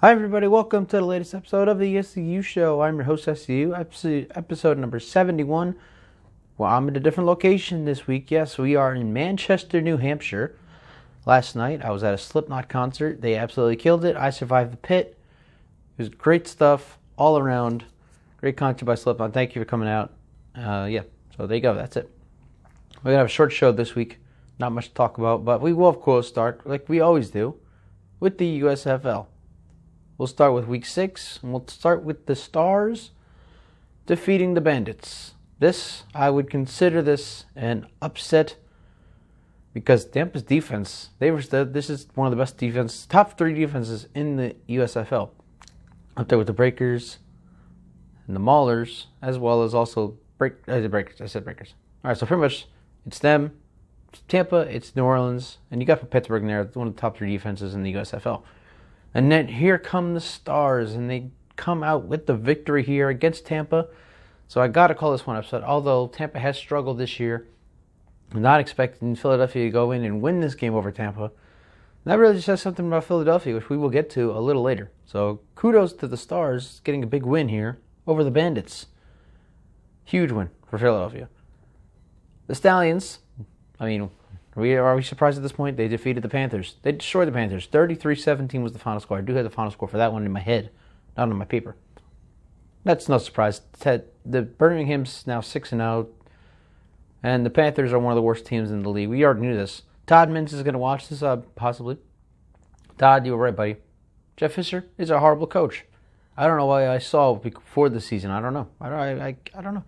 Hi everybody, welcome to the latest episode of the SCU show. I'm your host SCU, episode number 71. Well, I'm in a different location this week. Yes, we are in Manchester, New Hampshire. Last night I was at a Slipknot concert. They absolutely killed it. I survived the pit. It was great stuff all around. Great concert by Slipknot. Thank you for coming out. So there you go. That's it. We're going to have a short show this week. Not much to talk about, but we will of course start, like we always do, with the USFL. We'll start with Week 6, and we'll start with the Stars defeating the Bandits. I would consider this an upset because Tampa's defense, this is one of the best defenses, top 3 defenses in the USFL. Up there with the Breakers and the Maulers, as well as also Breakers. I said Breakers. All right, so pretty much it's them, it's Tampa, it's New Orleans, and you got Pittsburgh in there. It's one of the top 3 defenses in the USFL. And then here come the Stars, and they come out with the victory here against Tampa. So I got to call this one upset. Although Tampa has struggled this year, I'm not expecting Philadelphia to go in and win this game over Tampa. And that really just says something about Philadelphia, which we will get to a little later. So kudos to the Stars getting a big win here over the Bandits. Huge win for Philadelphia. The Stallions, are we surprised at this point? They defeated the Panthers. They destroyed the Panthers. 33-17 was the final score. I do have the final score for that one in my head, not on my paper. That's no surprise. The Birmingham's now 6-0, and the Panthers are one of the worst teams in the league. We already knew this. Todd Mintz is going to watch this, possibly. Todd, you were right, buddy. Jeff Fisher is a horrible coach. I don't know what I saw before the season. I don't know. I don't know.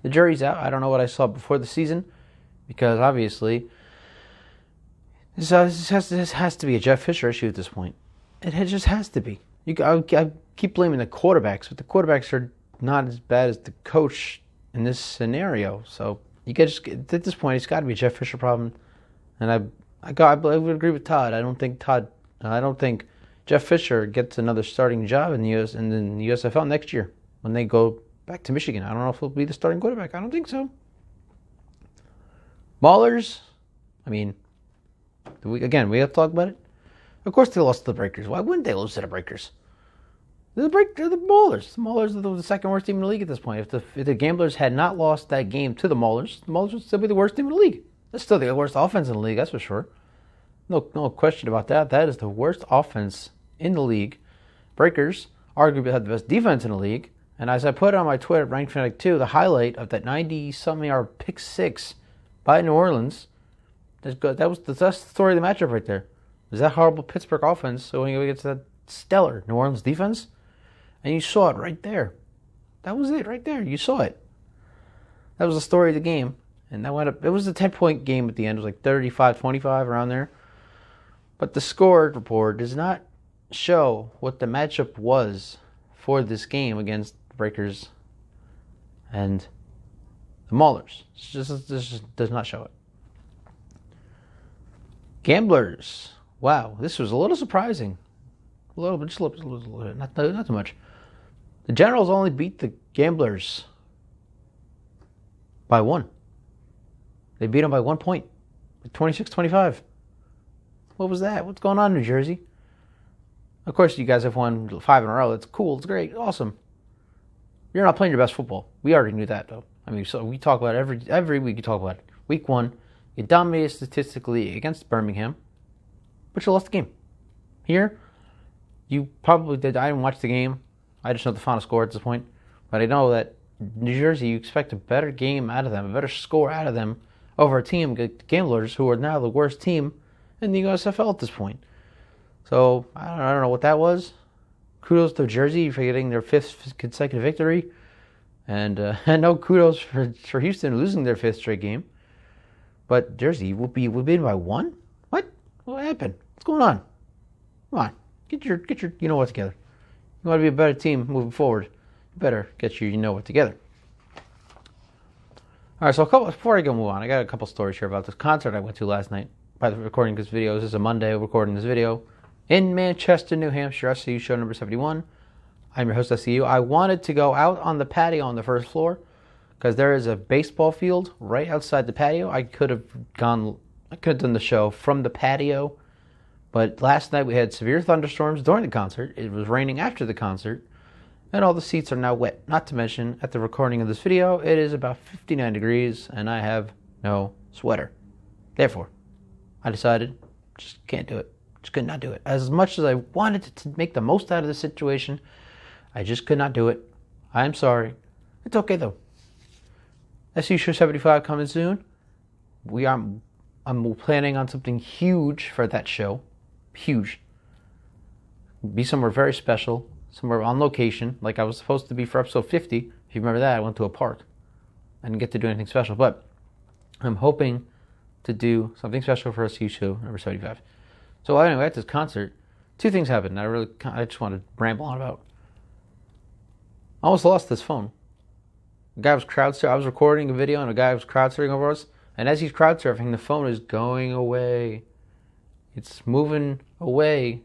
The jury's out. I don't know what I saw before the season, because obviously This has to be a Jeff Fisher issue at this point. It just has to be. I keep blaming the quarterbacks, but the quarterbacks are not as bad as the coach in this scenario. So at this point, it's got to be a Jeff Fisher problem. And I would agree with Todd. I don't think Jeff Fisher gets another starting job in the USFL next year when they go back to Michigan. I don't know if he'll be the starting quarterback. I don't think so. Maulers, we have to talk about it. Of course they lost to the Breakers. Why wouldn't they lose to the Breakers? They're the Maulers. The Maulers are the second worst team in the league at this point. If the Gamblers had not lost that game to the Maulers would still be the worst team in the league. That's still the worst offense in the league, that's for sure. No question about that. That is the worst offense in the league. Breakers arguably had the best defense in the league. And as I put on my Twitter, RankFanatic2, the highlight of that 90-something yard pick 6 by New Orleans, that's the story of the matchup right there. Is that horrible Pittsburgh offense going against that stellar New Orleans defense? And you saw it right there. That was it right there. You saw it. That was the story of the game. And that went up. It was a 10-point game at the end. It was like 35-25 around there. But the score report does not show what the matchup was for this game against the Breakers and the Maulers. This just does not show it. Gamblers. Wow, this was a little surprising. A little bit, not too much. The Generals only beat the Gamblers by 1. They beat them by 1 point, 26-25. What was that? What's going on, New Jersey? Of course, you guys have won 5 in a row. It's cool. It's great. Awesome. You're not playing your best football. We already knew that, though. So we talk about it every week. You talk about it. Week 1. You dominated statistically against Birmingham, but you lost the game. Here, you probably did. I didn't watch the game. I just know the final score at this point. But I know that New Jersey, you expect a better game out of them, a better score out of them over a team, the Gamblers, who are now the worst team in the USFL at this point. So, I don't know what that was. Kudos to Jersey for getting their 5th consecutive victory. And no kudos for Houston losing their 5th straight game. But Jersey will be by 1? What? What happened? What's going on? Come on. Get your what together. You want to be a better team moving forward. You better get your what together. Alright, so before I move on, I got a couple stories here about this concert I went to last night. By the recording this video, this is a Monday recording this video. In Manchester, New Hampshire, SCU show number 71. I'm your host, SCU. I wanted to go out on the patio on the first floor because there is a baseball field right outside the patio. I could have done the show from the patio, But last night we had severe thunderstorms during the concert. It was raining after the concert. And all the seats are now wet. Not to mention, at the recording of this video, it is about 59 degrees and I have no sweater. Therefore, I decided, just can't do it. Just could not do it. As much as I wanted to make the most out of the situation, I just could not do it. I'm sorry. It's okay though. SCU Show 75 coming soon. I'm planning on something huge for that show. Huge. Be somewhere very special. Somewhere on location, like I was supposed to be for episode 50. If you remember that, I went to a park. I didn't get to do anything special, but I'm hoping to do something special for SCU Show number 75. So anyway, at this concert, two things happened. I just want to ramble on about. I almost lost this phone. The guy was crowd surfing. I was recording a video, and a guy was crowd surfing over us. And as he's crowd surfing, the phone is going away. It's moving away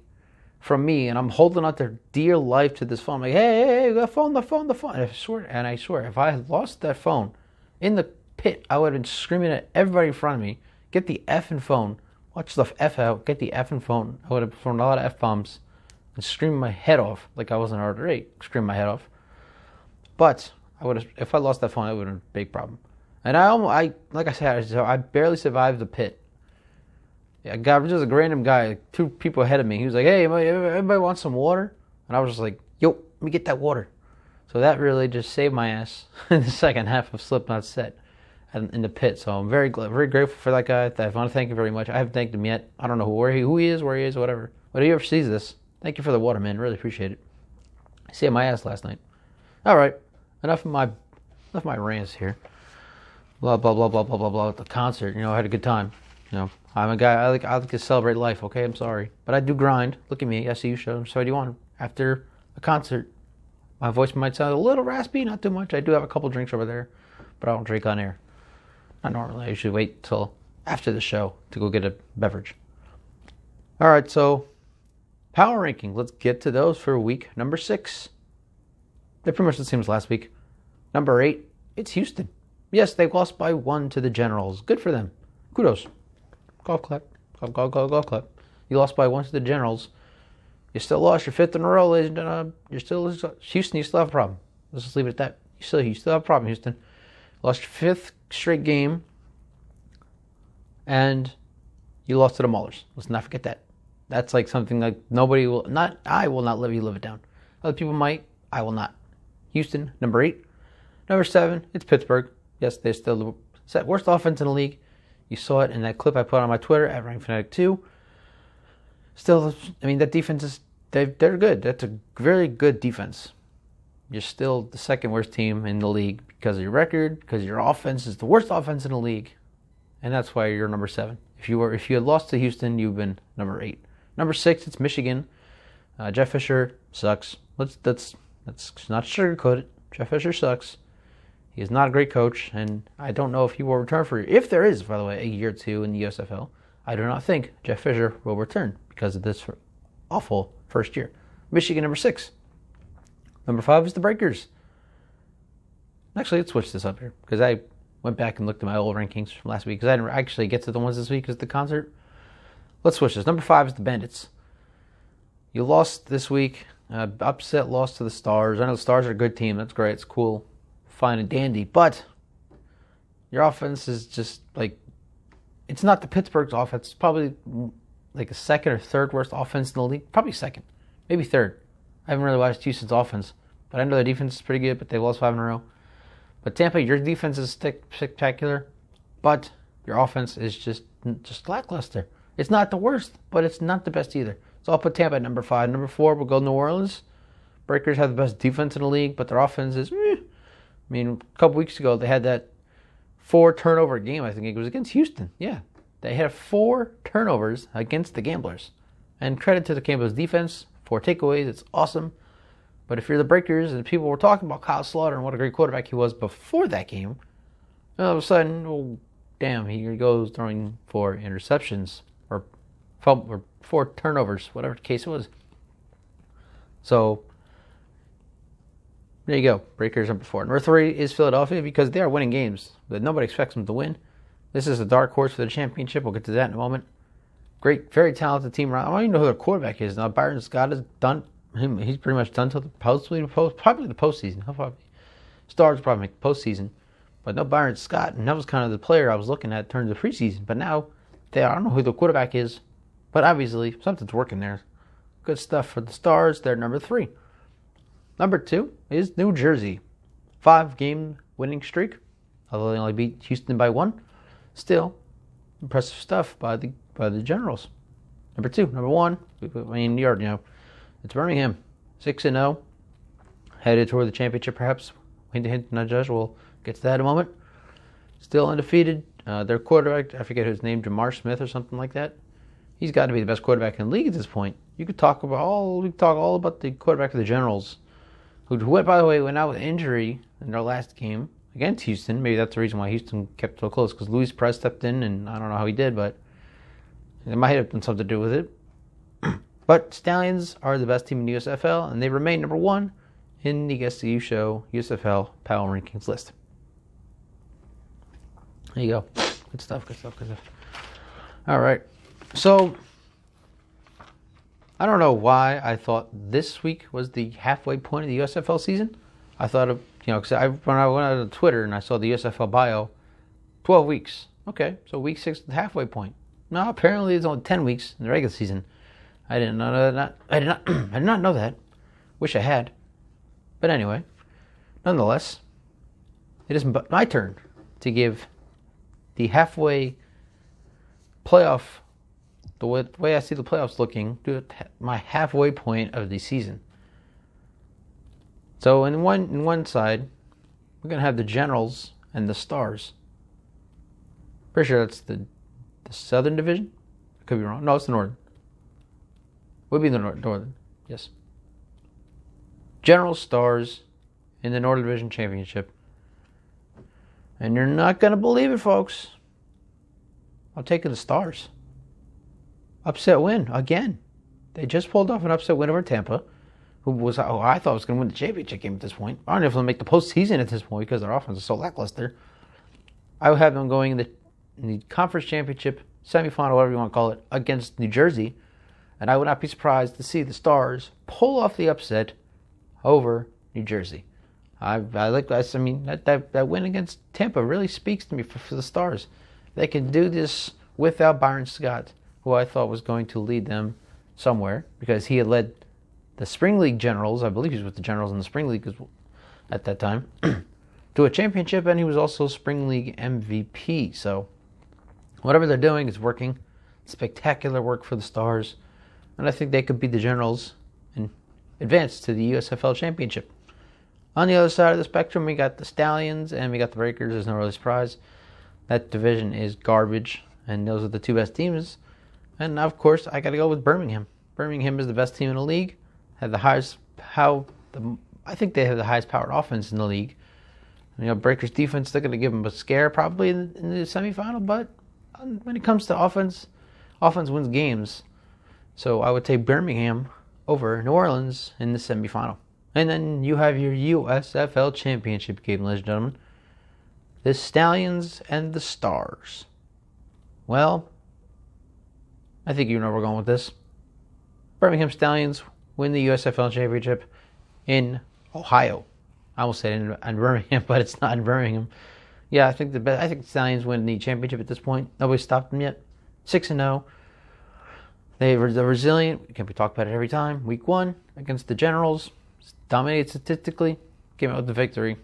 from me, and I'm holding on to dear life to this phone. I'm like, hey, the phone. And I swear, if I had lost that phone in the pit, I would have been screaming at everybody in front of me, get the effing phone. Watch the F out, get the effing phone. I would have thrown a lot of F-bombs and screamed my head off like I was in Order 8, screamed my head off. But I would have, if I lost that phone, it would have been a big problem. And like I said, I barely survived the pit. Yeah, just a random guy, like 2 people ahead of me. He was like, hey, everybody want some water? And I was just like, yo, let me get that water. So that really just saved my ass in the second half of Slipknot's set in the pit. So I'm very grateful for that guy. I want to thank him very much. I haven't thanked him yet. I don't know who he is, whatever. But if he ever sees this, thank you for the water, man. Really appreciate it. I saved my ass last night. All right, enough of my rants here. Blah blah blah blah blah blah blah. At the concert, I had a good time. I'm a guy, I like to celebrate life, okay? I'm sorry. But I do grind. Look at me, SCU Show 71. After a concert, my voice might sound a little raspy, not too much. I do have a couple drinks over there, but I don't drink on air. Not normally. I usually wait till after the show to go get a beverage. All right, so power ranking. Let's get to those for week number 6. They're pretty much the same as last week. Number 8, it's Houston. Yes, they lost by 1 to the Generals. Good for them. Kudos. Golf clap. Golf clap. You lost by 1 to the Generals. You still lost your 5th in a row, ladies and gentlemen. Houston, you still have a problem. Let's just leave it at that. You still have a problem, Houston. Lost your 5th straight game. And you lost to the Maulers. Let's not forget that. That's like something like I will not let you live it down. Other people might. I will not. Houston, number 8. Number 7, it's Pittsburgh. Yes, they're still the worst offense in the league. You saw it in that clip I put on my Twitter at RankFanatic2. Still, that defense is, they're good. That's a very good defense. You're still the second worst team in the league because of your record, because your offense is the worst offense in the league. And that's why you're number 7. If you had lost to Houston, you've been number 8. Number 6, it's Michigan. Jeff Fisher sucks. Let's not sugarcoat it. Jeff Fisher sucks. He is not a great coach, and I don't know if he will return if there is, by the way, a year or 2 in the USFL. I do not think Jeff Fisher will return because of this awful first year. Michigan, number 6. Number 5 is the Breakers. Actually, let's switch this up here because I went back and looked at my old rankings from last week because I didn't actually get to the ones this week because of the concert. Let's switch this. Number 5 is the Bandits. You lost this week. Upset loss to the Stars. I know the Stars are a good team. That's great. It's cool. Fine and dandy. But your offense is just like, it's not the Pittsburgh's offense. It's probably like the 2nd or 3rd worst offense in the league. Probably 2nd. Maybe 3rd. I haven't really watched Houston's offense. But I know their defense is pretty good, but they've lost 5 in a row. But Tampa, your defense is spectacular. But your offense is just lackluster. It's not the worst, but it's not the best either. So I'll put Tampa at number 5. Number 4, we'll go New Orleans. Breakers have the best defense in the league, but their offense is a couple weeks ago, they had that 4 turnover game. I think it was against Houston. Yeah. They had 4 turnovers against the Gamblers. And credit to the Gamblers' defense. 4 takeaways. It's awesome. But if you're the Breakers and people were talking about Kyle Slaughter and what a great quarterback he was before that game, all of a sudden, damn, he goes throwing 4 interceptions or 4 turnovers, whatever the case was. So, there you go. Breakers number 4. Number 3 is Philadelphia because they are winning games that nobody expects them to win. This is a dark horse for the championship. We'll get to that in a moment. great, very talented team around. I don't even know who their quarterback is now. Byron Scott is done. He's pretty much done till probably the postseason. He'll probably Stars probably make the postseason, but no Byron Scott, and that was kind of the player I was looking at during the preseason. But now I don't know who the quarterback is, but obviously something's working there. Good stuff for the Stars. They're number 3. Number 2 is New Jersey. 5-game winning streak. Although they only beat Houston by 1, still impressive stuff by the Generals. Number 2, number 1. I mean, you already know. It's Birmingham, 6-0, headed toward the championship. Perhaps. Hint, nudge, nudge. We'll get to that in a moment. Still undefeated. Their quarterback, I forget his name, Jamar Smith or something like that. He's got to be the best quarterback in the league at this point. We could talk all about the quarterback of the Generals, who by the way went out with injury in their last game against Houston. Maybe that's the reason why Houston kept so close, because Luis Perez stepped in, and I don't know how he did, but it might have been something to do with it. But Stallions are the best team in the USFL, and they remain number 1 in the SCU show USFL Power Rankings list. There you go. Good stuff. All right. So, I don't know why I thought this week was the halfway point of the USFL season. I thought of, because when I went out on Twitter and I saw the USFL bio, 12 weeks. Okay, so week 6 is the halfway point. No, apparently it's only 10 weeks in the regular season. I did not know that. Wish I had. But anyway, nonetheless, it is my turn to give the halfway playoff, the way I see the playoffs looking, to my halfway point of the season. So in one side, we're going to have the Generals and the Stars. Pretty sure that's the Southern Division. I could be wrong. No, it's the Northern. Would be the Northern. Yes. General Stars in the Northern Division Championship. And you're not going to believe it, folks. I'm taking the Stars. Upset win again. They just pulled off an upset win over Tampa, who I thought was going to win the championship game at this point. I don't know if they'll make the postseason at this point because their offense is so lackluster. I would have them going in the conference championship, semifinal, whatever you want to call it, against New Jersey. And I would not be surprised to see the Stars pull off the upset over New Jersey. I like that. I mean, that win against Tampa really speaks to me for the Stars. They can do this without Byron Scott, who I thought was going to lead them somewhere, because he had led the Spring League Generals, I believe he was with the Generals in the Spring League at that time, to a championship, and he was also Spring League MVP. So whatever they're doing is working. Spectacular work for the Stars, and I think they could beat the Generals and advance to the USFL Championship. On the other side of the spectrum, we got the Stallions and we got the Breakers. There's no really surprise. That division is garbage, and those are the 2 best teams. And of course, I got to go with Birmingham. Birmingham is the best team in the league. I think they have the highest powered offense in the league. Breakers defense, they're going to give them a scare probably in the semifinal. But when it comes to offense wins games. So I would take Birmingham over New Orleans in the semifinal. And then you have your USFL Championship game, ladies and gentlemen. The Stallions and the Stars. Well, I think you know where we're going with this. Birmingham Stallions win the USFL Championship in Ohio. I almost said in Birmingham, but it's not in Birmingham. Yeah, I think the Stallions win the championship at this point. Nobody's stopped them yet. 6-0. They're resilient. We can talk about it every time. Week 1 against the Generals. Dominated statistically. Came out with the victory.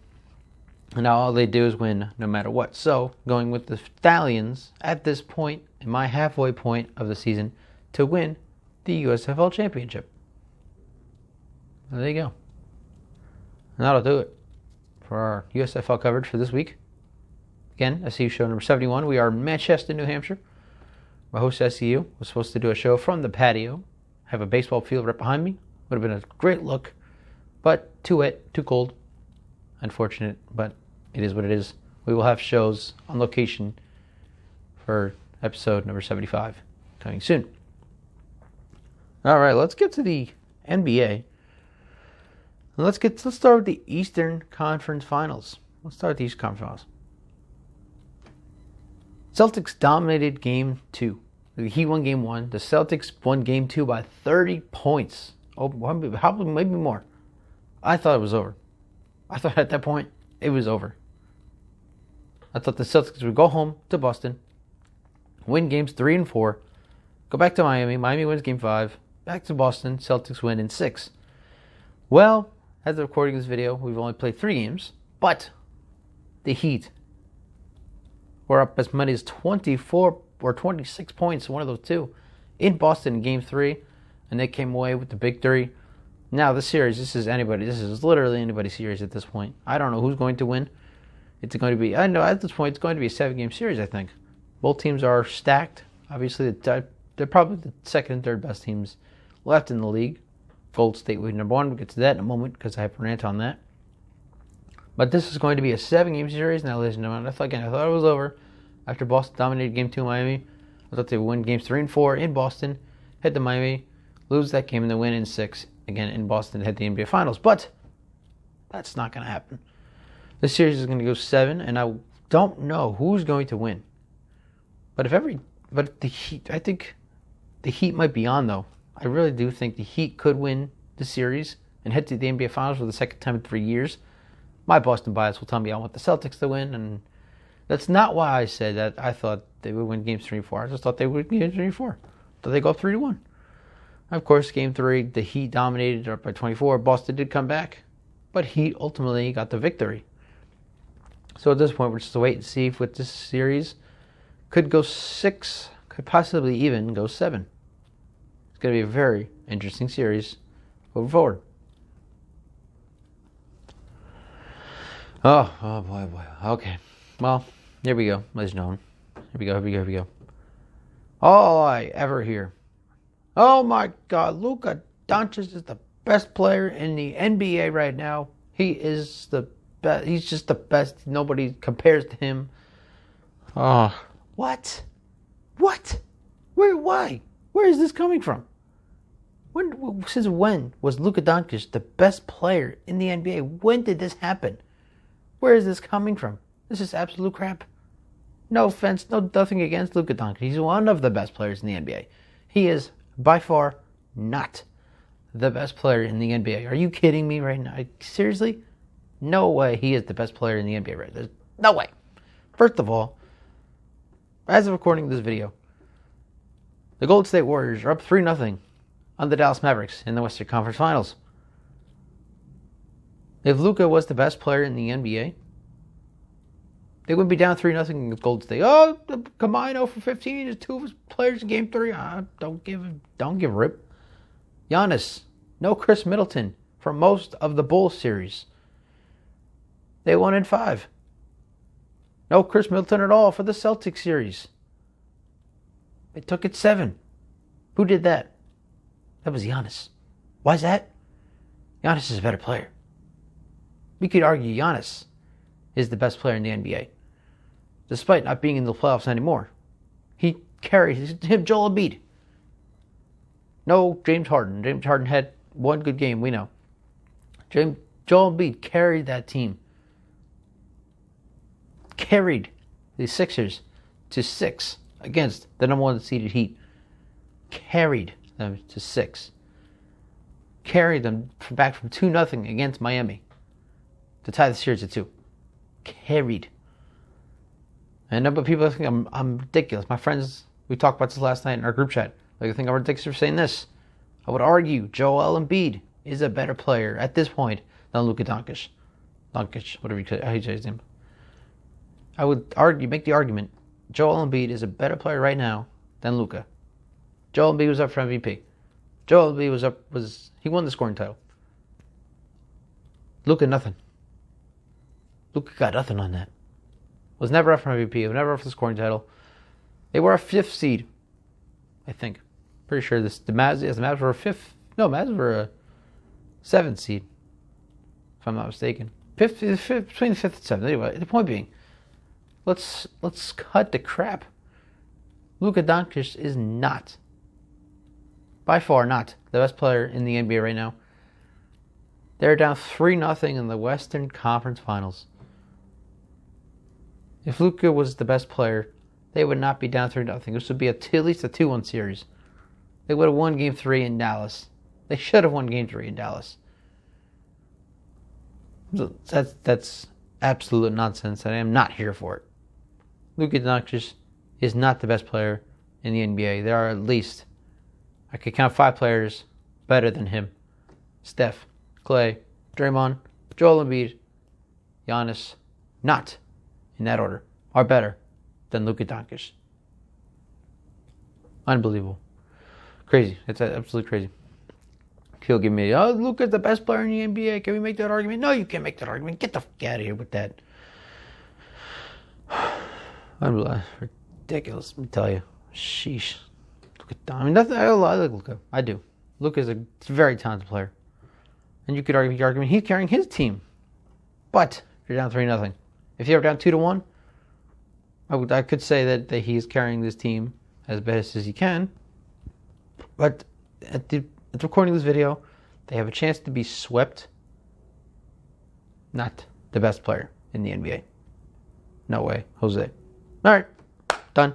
And now all they do is win no matter what. So, going with the Stallions at this point, in my halfway point of the season, to win the USFL Championship. There you go. And that'll do it for our USFL coverage for this week. Again, SCU show number 71. We are in Manchester, New Hampshire. My host, SCU, was supposed to do a show from the patio. Have a baseball field right behind me. Would have been a great look. But too wet, too cold. Unfortunate, but it is what it is. We will have shows on location for episode number 75 coming soon. All right, let's get to the NBA. Let's start with the Eastern Conference Finals. Let's start with the Eastern Conference Finals. Celtics dominated Game 2. The Heat won game 1. The Celtics won game 2 by 30 points. Oh, probably maybe more. I thought it was over. I thought at that point it was over. I thought the Celtics would go home to Boston, win games 3 and 4, go back to Miami. Miami wins game 5. Back to Boston. Celtics win in 6. Well, as of recording this video, we've only played 3 games, but the Heat were up as many as 24 or 26 points, one of those two, in Boston in game 3, and they came away with the victory. Now, this series, this is literally anybody's series at this point. I don't know who's going to win. I know at this point it's going to be a 7-game series, I think. Both teams are stacked. Obviously, they're probably the second and third best teams left in the league. Golden State would be number 1. We'll get to that in a moment because I have a rant on that. But this is going to be a 7-game series. Now, ladies and gentlemen, I thought it was over after Boston dominated game 2 in Miami. I thought they would win games 3 and 4 in Boston, head to Miami, lose that game, and then win in 6 again in Boston, head to the NBA Finals. But that's not going to happen. This series is going to go 7, and I don't know who's going to win. But the Heat, I think the Heat might be on, though. I really do think the Heat could win the series and head to the NBA Finals for the second time in 3 years. My Boston bias will tell me I want the Celtics to win, and that's not why I said that I thought they would win games 3 and 4. I just thought they would win games 3 and 4. So they go up 3-1. Of course, game 3, the Heat dominated up by 24. Boston did come back, but Heat ultimately got the victory. So at this point, we're just to wait and see if with this series could go 6, could possibly even go 7. It's going to be a very interesting series moving forward. Oh boy. Okay. Well, here we go, ladies and gentlemen. Here we go. All I ever hear. Oh my God, Luka Doncic is the best player in the NBA right now. He is the best. He's just the best. Nobody compares to him. Oh, what? Why? Where is this coming from? Since when was Luka Doncic the best player in the NBA? When did this happen? Where is this coming from? This is absolute crap. No offense, nothing against Luka Doncic. He's one of the best players in the NBA. He is by far not the best player in the NBA. Are you kidding me right now? Seriously? No way he is the best player in the NBA right now. There's no way. First of all, as of recording this video, the Golden State Warriors are up 3-0 on the Dallas Mavericks in the Western Conference Finals. If Luka was the best player in the NBA, they wouldn't be down 3-0 against Golden State. Oh, combined 0 for 15 is 2 of his players in game 3. Don't give a rip. Giannis, no Chris Middleton for most of the Bulls series. They won in 5. No Chris Middleton at all for the Celtics series. They took it 7. Who did that? That was Giannis. Why is that? Giannis is a better player. We could argue Giannis is the best player in the NBA, despite not being in the playoffs anymore. He carried him, Joel Embiid. No James Harden. James Harden had one good game, we know. Joel Embiid carried that team. Carried the Sixers to 6 against the number 1 seeded Heat. Carried them to 6. Carried them back from 2-0 against Miami to tie the series at 2. Carried. And a number of people think I'm ridiculous. My friends, we talked about this last night in our group chat. They think I'm ridiculous for saying this. I would argue Joel Embiid is a better player at this point than Luka Doncic. Whatever you say, how you say his name. I would make the argument, Joel Embiid is a better player right now than Luka. Joel Embiid was up for MVP. Joel Embiid he won the scoring title. Luka, nothing. Luka got nothing on that. Was never up for MVP. Was never up for the scoring title. They were a 5th seed, I think. Pretty sure the Mavs were a 5th. No, Mavs were a 7th seed, if I'm not mistaken. Between the 5th and 7th. Anyway, the point being, let's cut the crap. Luka Doncic is not, by far not, the best player in the NBA right now. They're down 3-0 in the Western Conference Finals. If Luka was the best player, they would not be down 3-0. This would be at least a 2-1 series. They would have won Game 3 in Dallas. They should have won Game 3 in Dallas. So that's absolute nonsense, and I am not here for it. Luka Doncic is not the best player in the NBA. There are at least, I could count 5 players better than him. Steph, Clay, Draymond, Joel Embiid, Giannis, not in that order, are better than Luka Doncic. Unbelievable. Crazy. It's absolutely crazy. He'll give me, Luka's the best player in the NBA. Can we make that argument? No, you can't make that argument. Get the fuck out of here with that. Ridiculous, let me tell you. Sheesh. I mean, nothing. I like Luka. I do. Luka's a very talented player. And you could argue the argument he's carrying his team. But if you're down 3-0. If you're down 2-1, I could say that he's carrying this team as best as he can. But at the recording of this video, they have a chance to be swept. Not the best player in the NBA. No way, Jose. All right, done.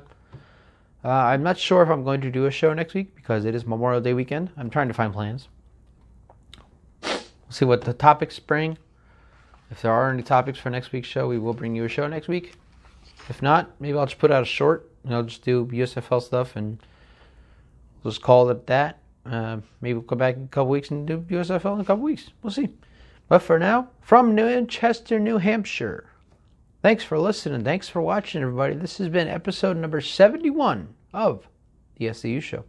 I'm not sure if I'm going to do a show next week because it is Memorial Day weekend. I'm trying to find plans. We'll see what the topics bring. If there are any topics for next week's show, we will bring you a show next week. If not, maybe I'll just put out a short. Just do USFL stuff and we'll just call it that. Maybe we'll come back in a couple weeks and do USFL in a couple weeks. We'll see. But for now, from Manchester, New Hampshire, thanks for listening. Thanks for watching, everybody. This has been episode number 71 of the SCU Show.